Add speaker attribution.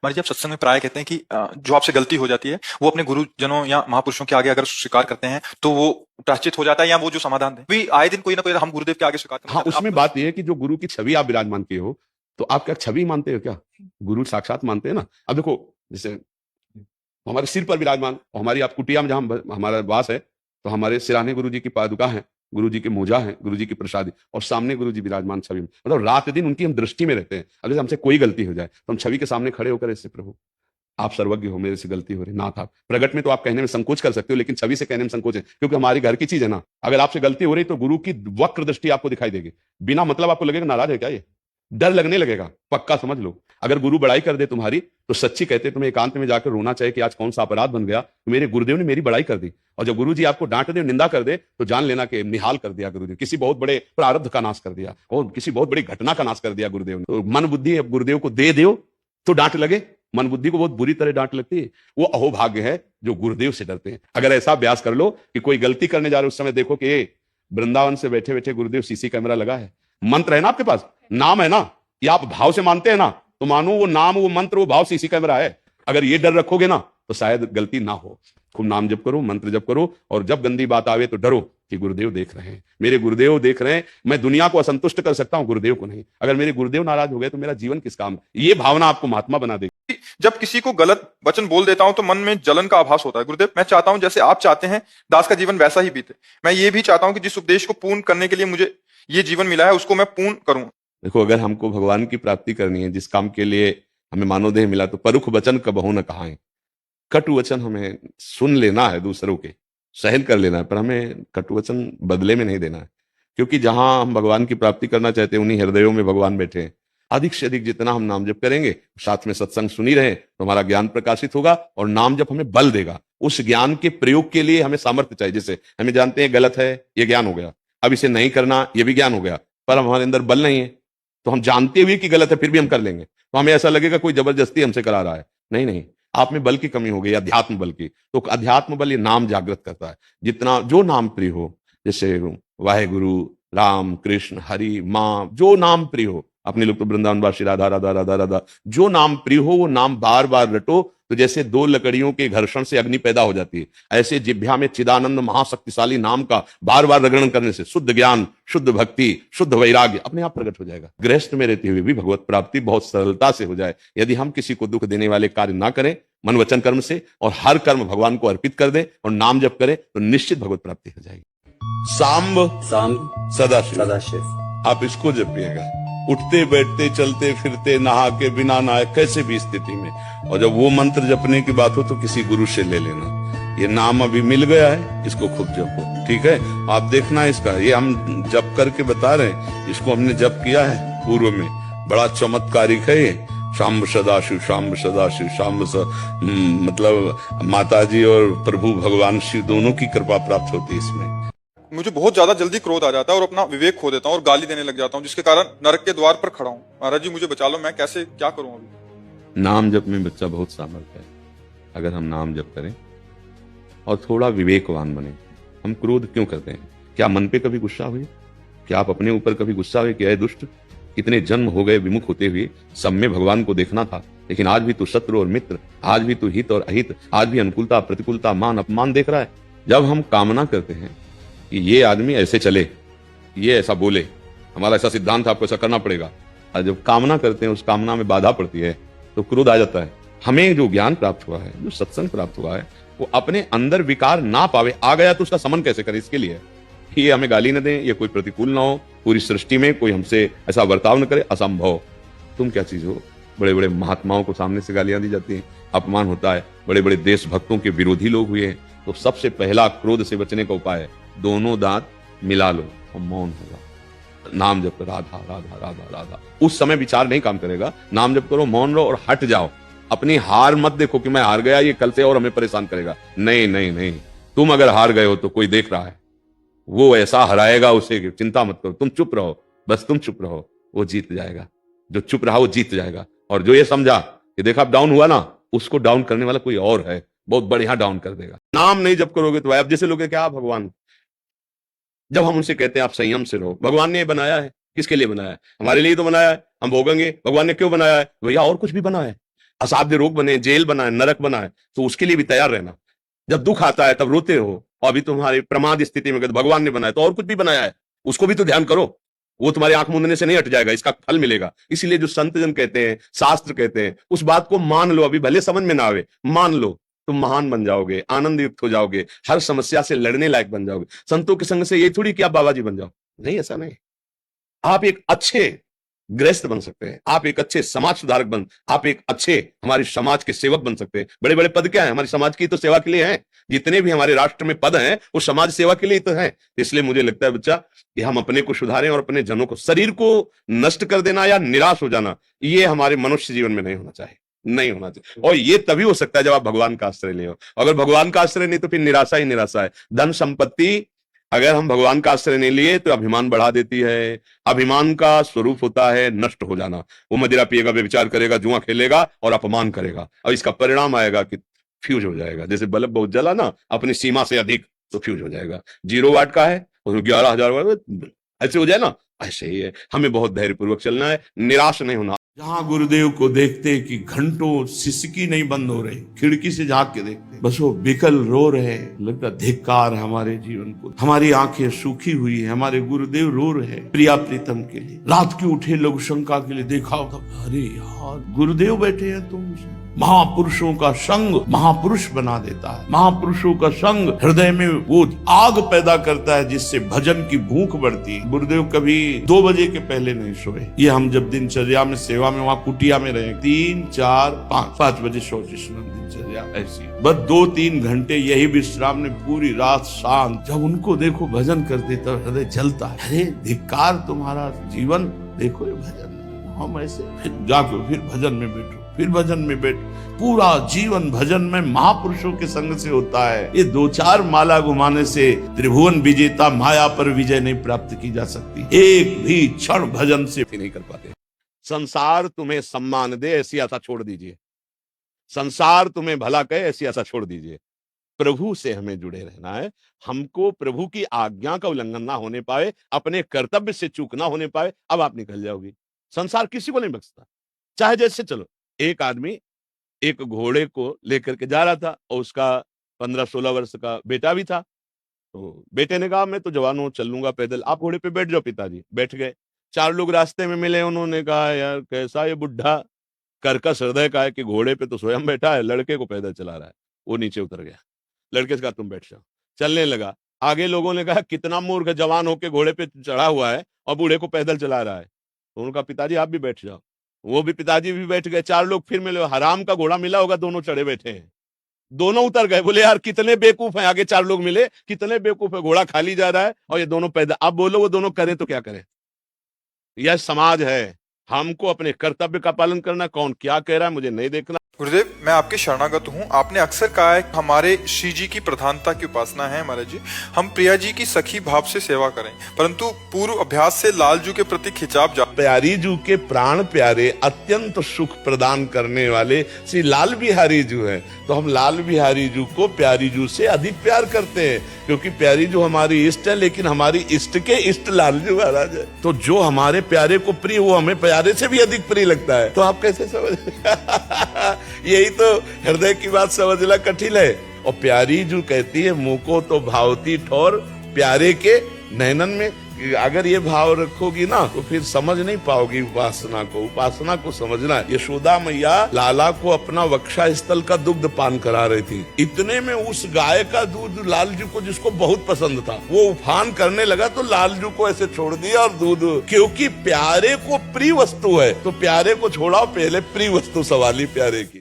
Speaker 1: महाराज जी, आप सत्संग में प्राय कहते हैं कि जो आपसे गलती हो जाती है वो अपने गुरुजनों या महापुरुषों के आगे अगर स्वीकार करते हैं तो वो प्रायश्चित हो जाता है, या वो जो समाधान है भी आए दिन कोई ना कोई हम गुरुदेव के आगे स्वीकार करना
Speaker 2: हाँ,
Speaker 1: चाहते हैं।
Speaker 2: उसमें बात यह है कि जो गुरु की छवि आप विराजमान किए हो, तो आप क्या छवि मानते हो क्या? गुरु साक्षात मानते हैं ना। अब देखो, जैसे हमारे सिर पर विराजमान और हमारी आप कुटिया में जहां हमारा वास है, तो हमारे सिराने गुरु जी की पादुका है, गुरु जी के मोजा है, गुरु जी की प्रसादी, और सामने गुरु जी विराजमान छवि में, मतलब रात दिन उनकी हम दृष्टि में रहते हैं। अब जैसे हमसे कोई गलती हो जाए तो हम छवि के सामने खड़े होकर ऐसे, प्रभु आप सर्वज्ञ हो, मेरे से गलती हो रही, नाथ आप प्रगट में तो आप कहने में संकोच कर सकते हो, लेकिन छवि से कहने में संकोच है, क्योंकि हमारी घर की चीज है ना। अगर आपसे गलती हो रही तो गुरु की वक्र दृष्टि आपको दिखाई देगी, बिना मतलब आपको लगेगा नाराज है क्या, ये डर लगने लगेगा, पक्का समझ लो। अगर गुरु बड़ाई कर दे तुम्हारी, तो सच्ची कहते तुम्हें एकांत में जाकर रोना चाहिए कि आज कौन सा अपराध बन गया, तो मेरे गुरुदेव ने मेरी बड़ाई कर दी। और जब गुरु जी आपको डांट दे, निंदा कर दे, तो जान लेना कि निहाल कर दिया गुरुदेव, किसी बहुत बड़े प्रारब्ध का नाश कर दिया, और किसी बहुत बड़ी घटना का नाश कर दिया गुरुदेव ने। तो मन बुद्धि अब गुरुदेव को दे दो तो डांट लगे, मन बुद्धि को बहुत बुरी तरह डांट लगती है। वो अहोभाग्य है जो गुरुदेव से डरते हैं। अगर ऐसा अभ्यास कर लो कि कोई गलती करने जा रहे उस समय देखो कि वृंदावन से बैठे बैठे गुरुदेव सीसी कैमरा लगा है, मंत्र है ना आपके पास, नाम है ना, ये आप भाव से मानते हैं ना, तो मानो वो नाम, वो मंत्र, वो भाव सीसी कैमरा है। अगर ये डर रखोगे ना तो शायद गलती ना हो। खूब नाम जप करो, मंत्र जप करो, और जब गंदी बात आवे तो डरो कि गुरुदेव देख रहे हैं, मेरे गुरुदेव देख रहे हैं। मैं दुनिया को असंतुष्ट कर सकता हूं, गुरुदेव को नहीं। अगर मेरे गुरुदेव नाराज हो गए तो मेरा जीवन किस काम? ये भावना आपको महात्मा बना देगी।
Speaker 1: जब किसी को गलत वचन बोल देता हूं तो मन में जलन का आभास होता है। गुरुदेव, मैं चाहता हूं जैसे आप चाहते हैं दास का जीवन वैसा ही बीते। मैं ये भी चाहता हूं कि जिस उपदेश को पूर्ण करने के लिए मुझे ये जीवन मिला है उसको मैं पूर्ण करूं।
Speaker 2: देखो, अगर हमको भगवान की प्राप्ति करनी है, जिस काम के लिए हमें मानव देह मिला, तो परुख वचन कबहू न कहाएं। कटु वचन हमें सुन लेना है, दूसरों के सहन कर लेना है, पर हमें कटु वचन बदले में नहीं देना है। क्योंकि जहां हम भगवान की प्राप्ति करना चाहते हैं, उन्हीं हृदयों में भगवान बैठे हैं। अधिक से अधिक जितना हम नाम जप करेंगे, साथ में सत्संग सुनी रहे, तो हमारा ज्ञान प्रकाशित होगा, और नाम जप हमें बल देगा। उस ज्ञान के प्रयोग के लिए हमें सामर्थ्य चाहिए। जैसे हमें जानते हैं गलत है, ये ज्ञान हो गया, अब इसे नहीं करना, ये भी ज्ञान हो गया, पर हमारे अंदर बल नहीं है। तो हम जानते हुए कि गलत है फिर भी हम कर लेंगे, तो हमें ऐसा लगेगा कोई जबरदस्ती हमसे करा रहा है। नहीं नहीं, आप में बल की कमी हो गई, अध्यात्म बल की। तो अध्यात्म बल ये नाम जागृत करता है। जितना जो नाम प्रिय हो, जैसे वाहेगुरु, राम, कृष्ण, हरि, माँ, जो नाम प्रिय हो, अपने लोग तो वृंदावनवासी राधा राधा राधा राधा, जो नाम प्रिय हो वो नाम बार बार रटो। तो जैसे दो लकड़ियों के घर्षण से अग्नि पैदा हो जाती है, ऐसे जिह्वा में चिदानंद महाशक्तिशाली नाम का बार बार रगड़न करने से शुद्ध ज्ञान, शुद्ध भक्ति, शुद्ध वैराग्य अपने आप प्रकट हो जाएगा। गृहस्थ में रहते हुए भी भगवत प्राप्ति बहुत सरलता से हो जाए, यदि हम किसी को दुख देने वाले कार्य ना करें मन वचन कर्म से, और हर कर्म भगवान को अर्पित कर दें और नाम जप करें, तो निश्चित भगवत प्राप्ति हो जाएगी। सांब
Speaker 3: सांब
Speaker 2: सदाशिव,
Speaker 3: सदाशिव।
Speaker 2: आप इसको जपिएगा, उठते बैठते चलते फिरते नहा के बिना नहाए कैसे भी स्थिति में। और जब वो मंत्र जपने की बात हो तो किसी गुरु से ले लेना। ये नाम अभी मिल गया है, इसको खूब जपो, ठीक है। आप देखना इसका, ये हम जप करके बता रहे हैं, इसको हमने जप किया है पूर्व में, बड़ा चमत्कारिक है ये। शाम्ब सदाशिव, शाम्ब सदाशिव, मतलब माता जी और प्रभु भगवान शिव दोनों की कृपा प्राप्त होती है इसमें।
Speaker 1: मुझे बहुत ज्यादा जल्दी क्रोध आ जाता है और अपना विवेक खो देता हूँ और गाली देने लग जाता हूँ, जिसके कारण नरक के द्वार पर खड़ा हूँ। महाराज जी मुझे बचा लो, मैं कैसे क्या करूँ अभी?
Speaker 2: नाम जप में बच्चा बहुत सामर्थ्य है। अगर हम नाम जप करें और थोड़ा विवेकवान बने। हम क्रोध क्यों करते हैं? क्या मन पे कभी गुस्सा हुई? क्या आप अपने ऊपर कभी गुस्सा हुए कि अय दुष्ट, कितने जन्म हो गए विमुख होते हुए, सब में भगवान को देखना था, लेकिन आज भी तू शत्रु और मित्र, आज भी तू हित और अहित, आज भी अनुकूलता प्रतिकूलता मान अपमान देख रहा है। जब हम कामना करते हैं कि ये आदमी ऐसे चले, ये ऐसा बोले, हमारा ऐसा सिद्धांत है, आपको ऐसा करना पड़ेगा, और जब कामना करते हैं उस कामना में बाधा पड़ती है तो क्रोध आ जाता है। हमें जो ज्ञान प्राप्त हुआ है, जो सत्संग प्राप्त हुआ है, वो अपने अंदर विकार ना पावे। आ गया तो उसका समन कैसे करें? इसके लिए ये हमें गाली न दें, ये कोई प्रतिकूल ना हो, पूरी सृष्टि में कोई हमसे ऐसा बर्ताव न करे, असंभव। तुम क्या चीज हो? बड़े बड़े महात्माओं को सामने से गालियां दी जाती हैं, अपमान होता है, बड़े बड़े देशभक्तों के विरोधी लोग हुए हैं। तो सबसे पहला क्रोध से बचने का उपाय है, दोनों दांत मिला लो और मौन होगा। नाम जप करो, राधा राधा राधा राधा। उस समय विचार नहीं काम करेगा, नाम जप करो, मौन रहो और हट जाओ। अपनी हार मत देखो कि मैं हार गया, ये कल से और हमें परेशान करेगा। नहीं नहीं नहीं, तुम अगर हार गए हो तो कोई देख रहा है, वो ऐसा हराएगा उसे, चिंता मत करो, तुम चुप रहो, बस तुम चुप रहो, वो जीत जाएगा। जो चुप रहा वो जीत जाएगा। और जो ये समझा कि देखा डाउन हुआ ना, उसको डाउन करने वाला कोई और है, बहुत बढ़िया डाउन कर देगा। नाम नहीं जप करोगे तो अब जैसे लोग क्या भगवान, जब हम उनसे कहते हैं आप संयम से रहो, भगवान ने बनाया है, किसके लिए बनाया है? हमारे लिए तो बनाया है, हम भोगेंगे। भगवान ने क्यों बनाया है? भैया और कुछ भी बनाया है। असाध्य रोग बने, जेल बनाए, नरक बनाए, तो उसके लिए भी तैयार रहना। जब दुख आता है तब रोते हो, और अभी तुम्हारी प्रमाद स्थिति में भगवान ने बनाया तो और कुछ भी बनाया है, उसको भी तो ध्यान करो। वो तुम्हारी आंख मूंदने से नहीं हट जाएगा, इसका फल मिलेगा। इसीलिए जो संत जन कहते हैं, शास्त्र कहते हैं, उस बात को मान लो। अभी भले समझ में ना आवे, मान लो, तुम महान बन जाओगे, आनंद युक्त हो जाओगे, हर समस्या से लड़ने लायक बन जाओगे। संतों के संग से ये थोड़ी कि आप बाबा जी बन जाओ, नहीं, ऐसा नहीं। आप एक अच्छे गृहस्थ बन सकते हैं, आप एक अच्छे समाज सुधारक आप एक अच्छे हमारे समाज के सेवक बन सकते हैं। बड़े बड़े पद क्या है, हमारी समाज की तो सेवा के लिए हैं। जितने भी हमारे राष्ट्र में पद हैं वो समाज सेवा के लिए तो हैं। इसलिए मुझे लगता है बच्चा कि हम अपने को सुधारें और अपने जनों को, शरीर को नष्ट कर देना या निराश हो जाना, ये हमारे मनुष्य जीवन में नहीं होना चाहिए, नहीं होना चाहिए। और ये तभी हो सकता है जब आप भगवान का आश्रय ले हो। अगर भगवान का आश्रय नहीं तो फिर निराशा ही निराशा है। धन संपत्ति अगर हम भगवान का आश्रय नहीं लिए तो अभिमान बढ़ा देती है। अभिमान का स्वरूप होता है नष्ट हो जाना। वो मदिरा पिएगा, व्यभिचार करेगा, जुआ खेलेगा और अपमान करेगा, और इसका परिणाम आएगा कि फ्यूज हो जाएगा। जैसे बल्ब बहुत जला ना अपनी सीमा से अधिक, तो फ्यूज हो जाएगा। 0 वाट का है उसमें 11,000 वाट ऐसे हो जाए ना, ऐसे ही है। हमें बहुत धैर्यपूर्वक चलना है, निराश नहीं होना।
Speaker 3: जहां गुरुदेव को देखते कि घंटों सिसकी नहीं बंद हो रही, खिड़की से झांक के देखते, बस वो बिकल रो रहे, लगता धिक्कार है हमारे जीवन को। हमारी आंखें सूखी हुई है, हमारे गुरुदेव रो रहे प्रिया प्रीतम के लिए। रात के उठे लोग शंका के लिए देखा होता, अरे यार गुरुदेव बैठे हैं तुम। महापुरुषों का संग महापुरुष बना देता है। महापुरुषों का संग हृदय में वो आग पैदा करता है जिससे भजन की भूख बढ़ती है। गुरुदेव कभी 2 बजे के पहले नहीं सोए। ये हम जब दिनचर्या में सेवा में वहां कुटिया में रहे, 3, 4, 5 बजे शौच स्नान दिनचर्या ऐसी, बस 2-3 घंटे यही विश्राम ने, पूरी रात शांत। जब उनको देखो भजन करते तब हृदय जलता है, अरे धिक्कार तुम्हारा जीवन, देखो ये भजन। हम ऐसे फिर जाके फिर भजन में बैठो, फिर भजन में बैठ। पूरा जीवन भजन में महापुरुषों के संग से होता है। ये 2-4 माला घुमाने से त्रिभुवन विजेता माया पर विजय नहीं प्राप्त की जा सकती। एक भी क्षण भजन से
Speaker 2: नहीं कर पाते। संसार तुम्हें सम्मान दे ऐसी आशा छोड़ दीजिए, संसार तुम्हें भला कहे ऐसी आशा छोड़ दीजिए। प्रभु से हमें जुड़े रहना है। हमको प्रभु की आज्ञा का उल्लंघन ना होने पाए, अपने कर्तव्य से चूक ना होने पाए, अब आप निकल जाओगी। संसार किसी को नहीं बख्शता, चाहे जैसे चलो। एक आदमी एक घोड़े को लेकर के जा रहा था और उसका 15-16 वर्ष का बेटा भी था। तो बेटे ने कहा मैं तो जवान हूं, चल लूंगा पैदल, आप घोड़े पे बैठ जाओ। पिताजी बैठ गए। 4 लोग रास्ते में मिले, उन्होंने कहा यार कैसा ये बुढ़ा कर्कश हृदय का है कि घोड़े पे तो स्वयं बैठा है, लड़के को पैदल चला रहा है। वो नीचे उतर गया। लड़के से कहा तुम बैठ जाओ, चलने लगा। आगे लोगों ने कहा कितना मूर्ख, जवान होके घोड़े पे चढ़ा हुआ है और बूढ़े को पैदल चला रहा है। तो उन्होंने कहा पिताजी आप भी बैठ जाओ। वो भी, पिताजी भी बैठ गए। 4 लोग फिर मिले, हराम का घोड़ा मिला होगा, दोनों चढ़े बैठे हैं। दोनों उतर गए। बोले यार कितने बेवकूफ हैं। आगे 4 लोग मिले, कितने बेवकूफ है, घोड़ा खाली जा रहा है और ये दोनों पैदल। अब बोलो वो दोनों करें तो क्या करें। यह समाज है, हमको अपने कर्तव्य का पालन करना। कौन क्या कह रहा है मुझे नहीं देखना।
Speaker 1: गुरुदेव मैं आपके शरणागत हूँ। आपने अक्सर कहा है कि हमारे श्री जी की प्रधानता की उपासना है महाराज जी, हम प्रिया जी की सखी भाव से सेवा करें, परंतु पूर्व अभ्यास से लाल जू के प्रति खिंचाव
Speaker 3: प्यारी जू के प्राण प्यारे, अत्यंत सुख प्रदान करने वाले श्री लाल बिहारी जू है। तो हम लाल बिहारी जू को प्यारी जू से अधिक प्यार करते हैं, क्योंकि प्यारी जू हमारी इष्ट है, लेकिन हमारी इष्ट के इष्ट लाल जू महाराज है। तो जो हमारे प्यारे को प्रिय, वो हमें प्यारे से भी अधिक प्रिय लगता है। तो आप कैसे समझ यही तो हृदय की बात समझना कठिन है। और प्यारी जो कहती है मुंह को तो भावती ठोर, प्यारे के नैनन में अगर ये भाव रखोगी ना तो फिर समझ नहीं पाओगी उपासना को। उपासना को समझना है। यशोदा मैया लाला को अपना वक्षा स्थल का दुग्ध पान करा रही थी। इतने में उस गाय का दूध लालजू को, जिसको बहुत पसंद था, वो उफान करने लगा तो लालजू को ऐसे छोड़ दिया और दूध, क्योंकि प्यारे को प्रिय वस्तु है तो प्यारे को छोड़ाओ, पहले प्रिय वस्तु सवाली प्यारे की।